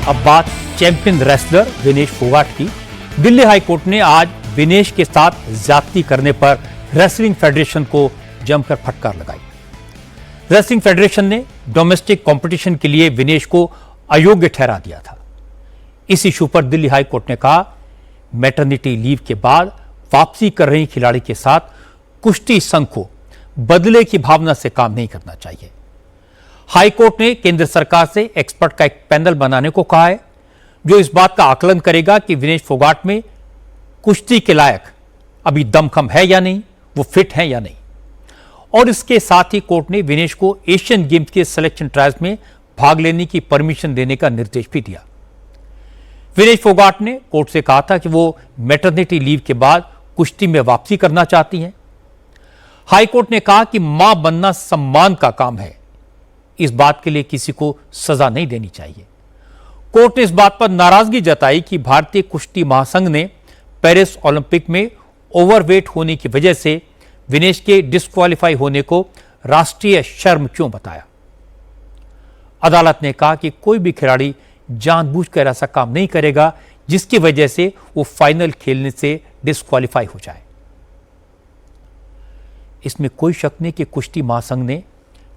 अब बात champion wrestler Vinesh Phogat की। दिल्ली हाई कोर्ट ने आज विनेश के साथ ज्यादती करने पर रेसलिंग फेडरेशन को जमकर फटकार लगाई। रेसलिंग फेडरेशन ने डोमेस्टिक कंपटीशन के लिए विनेश को अयोग्य ठहरा दिया था। इस इशू पर दिल्ली हाई कोर्ट ने कहा, मैटरनिटी लीव के बाद वापसी कर रही खिलाड़ी के साथ कुश्ती संघ को बदले की भावना से काम नहीं करना चाहिए। हाई कोर्ट ने केंद्र सरकार से एक्सपर्ट का एक पैनल बनाने को कहा है, जो इस बात का आकलन करेगा कि विनेश फोगाट में कुश्ती के लायक अभी दमखम है या नहीं, वो फिट है या नहीं। और इसके साथ ही कोर्ट ने विनेश को एशियन गेम्स के सिलेक्शन ट्रायल्स में भाग लेने की परमिशन देने का निर्देश भी दिया। विनेश फोगाट ने कोर्ट से कहा था कि वो मैटरनिटी लीव के बाद कुश्ती में वापसी करना चाहती हैं। हाई कोर्ट ने कहा कि मां बनना सम्मान का काम है, इस बात के लिए किसी को सजा नहीं देनी चाहिए। कोर्ट ने इस बात पर नाराजगी जताई कि भारतीय कुश्ती महासंघ ने पेरिस ओलंपिक में ओवरवेट होने की वजह से विनेश के डिस्क्वालीफाई होने को राष्ट्रीय शर्म क्यों बताया। अदालत ने कहा कि कोई भी खिलाड़ी जानबूझकर ऐसा काम नहीं करेगा जिसकी वजह से वो फाइनल खेलने से डिस्क्वालीफाई हो जाए। इसमें कोई शक नहीं कि कुश्ती महासंघ ने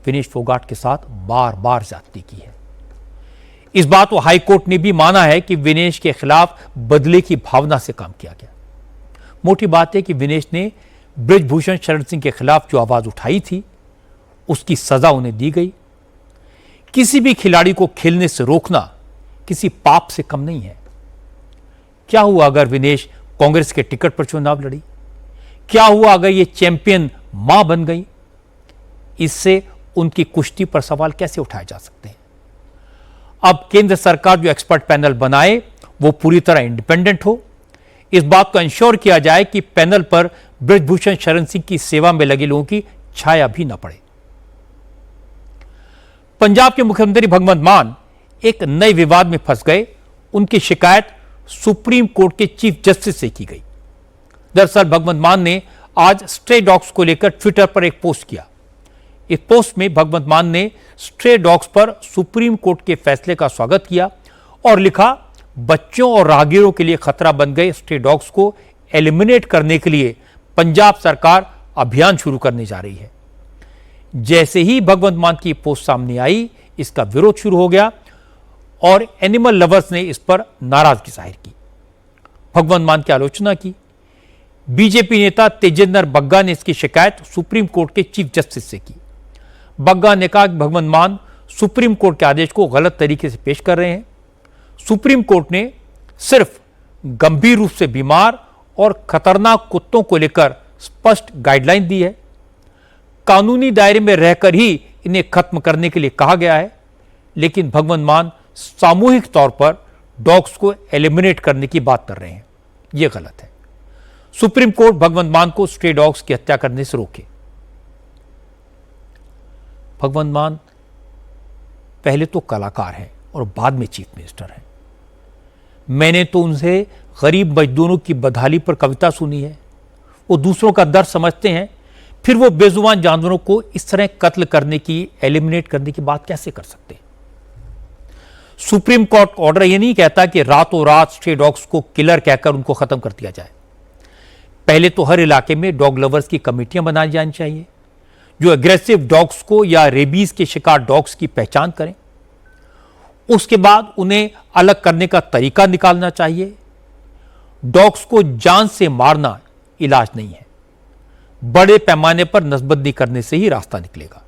विनेश फोगाट के साथ बार बार ज्यादती की है। इस बात को हाई कोर्ट ने भी माना है कि विनेश के खिलाफ बदले की भावना से काम किया गया। मोटी बात है कि विनेश ने बृजभूषण शरण सिंह के खिलाफ जो आवाज उठाई थी, उसकी सजा उन्हें दी गई। किसी भी खिलाड़ी को खेलने से रोकना किसी पाप से कम नहीं है। क्या हुआ अगर विनेश कांग्रेस के टिकट पर चुनाव लड़ी? क्या हुआ अगर ये चैंपियन मां बन गई? इससे उनकी कुश्ती पर सवाल कैसे उठाए जा सकते हैं? अब केंद्र सरकार जो एक्सपर्ट पैनल बनाए वो पूरी तरह इंडिपेंडेंट हो। इस बात को इंश्योर किया जाए कि पैनल पर बृजभूषण शरण सिंह की सेवा में लगे लोगों की छाया भी न पड़े। पंजाब के मुख्यमंत्री भगवंत मान एक नए विवाद में फंस गए। उनकी शिकायत सुप्रीम कोर्ट के चीफ जस्टिस से की गई। दरअसल भगवंत मान ने आज स्ट्रे डॉग्स को लेकर ट्विटर पर एक पोस्ट किया। इस पोस्ट में भगवंत मान ने स्ट्रे डॉग्स पर सुप्रीम कोर्ट के फैसले का स्वागत किया और लिखा, बच्चों और राहगीरों के लिए खतरा बन गए स्ट्रे डॉग्स को एलिमिनेट करने के लिए पंजाब सरकार अभियान शुरू करने जा रही है। जैसे ही भगवंत मान की पोस्ट सामने आई, इसका विरोध शुरू हो गया और एनिमल लवर्स ने इस पर नाराजगी जाहिर की, भगवंत मान की आलोचना की। बीजेपी नेता तेजेंद्र बग्गा ने इसकी शिकायत सुप्रीम कोर्ट के चीफ जस्टिस से की। बग्गा ने कहा कि भगवंत मान सुप्रीम कोर्ट के आदेश को गलत तरीके से पेश कर रहे हैं। सुप्रीम कोर्ट ने सिर्फ गंभीर रूप से बीमार और खतरनाक कुत्तों को लेकर स्पष्ट गाइडलाइन दी है। कानूनी दायरे में रहकर ही इन्हें खत्म करने के लिए कहा गया है, लेकिन भगवंत मान सामूहिक तौर पर डॉग्स को एलिमिनेट करने की बात कर रहे हैं। यह गलत है। सुप्रीम कोर्ट भगवंत मान को स्ट्रे डॉग्स की हत्या करने से रोके। भगवंत मान पहले तो कलाकार हैं और बाद में चीफ मिनिस्टर हैं। मैंने तो उनसे गरीब मजदूरों की बदहाली पर कविता सुनी है। वो दूसरों का दर्द समझते हैं, फिर वो बेजुबान जानवरों को इस तरह कत्ल करने की, एलिमिनेट करने की बात कैसे कर सकते हैं? सुप्रीम कोर्ट ऑर्डर यह नहीं कहता कि रातों रात स्ट्रे डॉग्स को किलर कहकर उनको खत्म कर दिया जाए। पहले तो हर इलाके में डॉग लवर्स की कमेटियां बनाई जानी चाहिए, जो एग्रेसिव डॉग्स को या रेबीज के शिकार डॉग्स की पहचान करें। उसके बाद उन्हें अलग करने का तरीका निकालना चाहिए। डॉग्स को जान से मारना इलाज नहीं है। बड़े पैमाने पर नसबंदी करने से ही रास्ता निकलेगा।